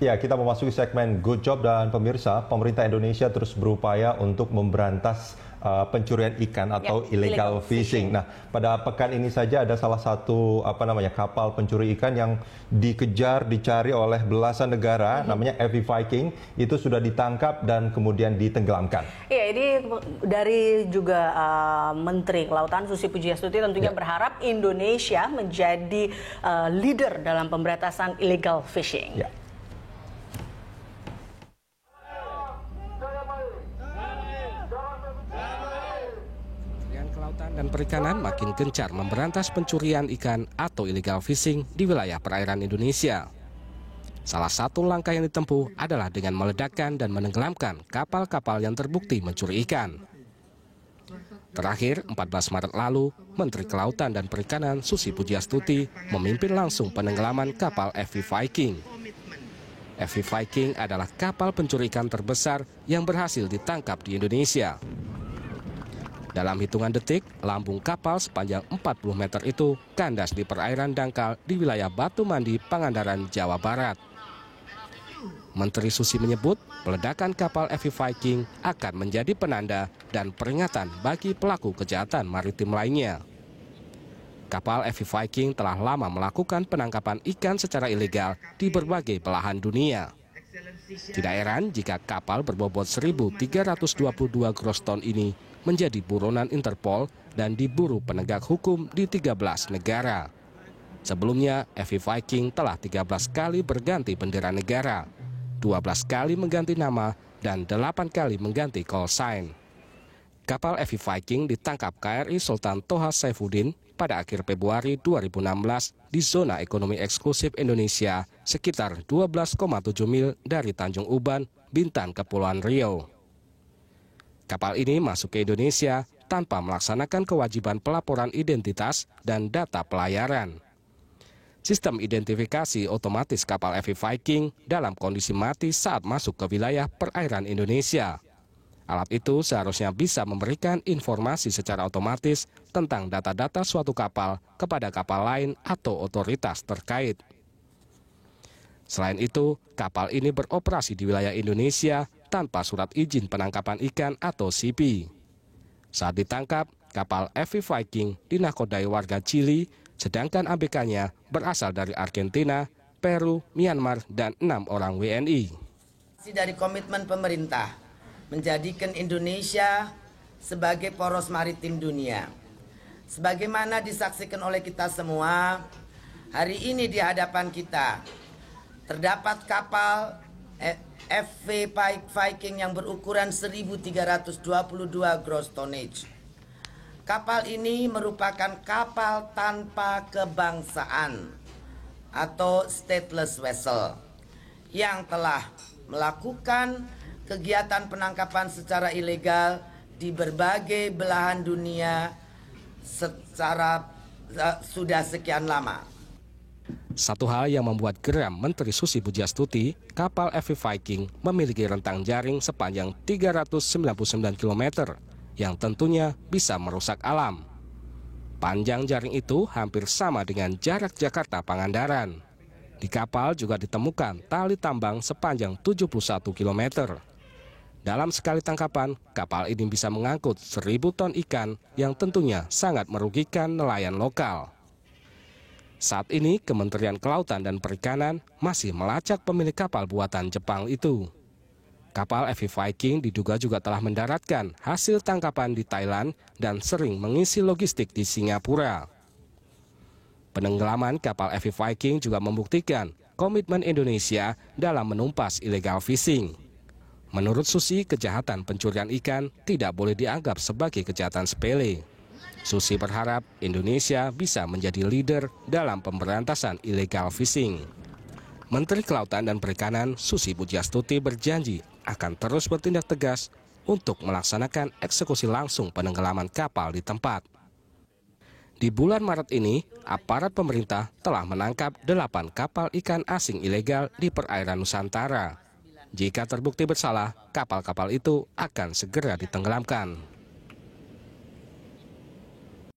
Ya, kita memasuki segmen Good Job dan pemirsa, pemerintah Indonesia terus berupaya untuk memberantas pencurian ikan atau illegal fishing. Nah, pada pekan ini saja ada salah satu kapal pencuri ikan yang dikejar, dicari oleh belasan negara, namanya MV Viking, itu sudah ditangkap dan kemudian ditenggelamkan. Ya, ini dari juga Menteri Kelautan Susi Pujiastuti tentunya berharap Indonesia menjadi leader dalam pemberantasan illegal fishing. Ya. Dan perikanan makin gencar memberantas pencurian ikan atau illegal fishing di wilayah perairan Indonesia. Salah satu langkah yang ditempuh adalah dengan meledakkan dan menenggelamkan kapal-kapal yang terbukti mencuri ikan. Terakhir, 14 Maret lalu, Menteri Kelautan dan Perikanan Susi Pujiastuti memimpin langsung penenggelaman kapal MV Viking. MV Viking adalah kapal pencuri ikan terbesar yang berhasil ditangkap di Indonesia. Dalam hitungan detik, lambung kapal sepanjang 40 meter itu kandas di perairan dangkal di wilayah Batu Mandi, Pangandaran, Jawa Barat. Menteri Susi menyebut peledakan kapal MV Viking akan menjadi penanda dan peringatan bagi pelaku kejahatan maritim lainnya. Kapal MV Viking telah lama melakukan penangkapan ikan secara ilegal di berbagai belahan dunia. Tidak heran jika kapal berbobot 1.322 gross ton ini menjadi buronan Interpol dan diburu penegak hukum di 13 negara. Sebelumnya, MV Viking telah 13 kali berganti bendera negara, 12 kali mengganti nama, dan 8 kali mengganti call sign. Kapal MV Viking ditangkap KRI Sultan Toha Saifuddin pada akhir Februari 2016 di zona ekonomi eksklusif Indonesia sekitar 12,7 mil dari Tanjung Uban, Bintan, Kepulauan Riau. Kapal ini masuk ke Indonesia tanpa melaksanakan kewajiban pelaporan identitas dan data pelayaran. Sistem identifikasi otomatis kapal MV Viking dalam kondisi mati saat masuk ke wilayah perairan Indonesia. Alat itu seharusnya bisa memberikan informasi secara otomatis tentang data-data suatu kapal kepada kapal lain atau otoritas terkait. Selain itu, kapal ini beroperasi di wilayah Indonesia tanpa surat izin penangkapan ikan atau SIPI. Saat ditangkap, kapal MV Viking dinakodai warga Chili, sedangkan ABK-nya berasal dari Argentina, Peru, Myanmar, dan 6 orang WNI. Dari komitmen pemerintah menjadikan Indonesia sebagai poros maritim dunia. Sebagaimana disaksikan oleh kita semua, hari ini di hadapan kita terdapat kapal MV Viking yang berukuran 1.322 gross tonnage. Kapal ini merupakan kapal tanpa kebangsaan atau stateless vessel yang telah melakukan kegiatan penangkapan secara ilegal di berbagai belahan dunia sudah sekian lama. Satu hal yang membuat geram Menteri Susi Pujiastuti, kapal MV Viking memiliki rentang jaring sepanjang 399 km yang tentunya bisa merusak alam. Panjang jaring itu hampir sama dengan jarak Jakarta Pangandaran. Di kapal juga ditemukan tali tambang sepanjang 71 km. Dalam sekali tangkapan, kapal ini bisa mengangkut 1.000 ton ikan yang tentunya sangat merugikan nelayan lokal. Saat ini, Kementerian Kelautan dan Perikanan masih melacak pemilik kapal buatan Jepang itu. Kapal MV Viking diduga juga telah mendaratkan hasil tangkapan di Thailand dan sering mengisi logistik di Singapura. Penenggelaman kapal MV Viking juga membuktikan komitmen Indonesia dalam menumpas illegal fishing. Menurut Susi, kejahatan pencurian ikan tidak boleh dianggap sebagai kejahatan sepele. Susi berharap Indonesia bisa menjadi leader dalam pemberantasan illegal fishing. Menteri Kelautan dan Perikanan Susi Pujiastuti berjanji akan terus bertindak tegas untuk melaksanakan eksekusi langsung penenggelaman kapal di tempat. Di bulan Maret ini, aparat pemerintah telah menangkap 8 kapal ikan asing ilegal di perairan Nusantara. Jika terbukti bersalah, kapal-kapal itu akan segera ditenggelamkan.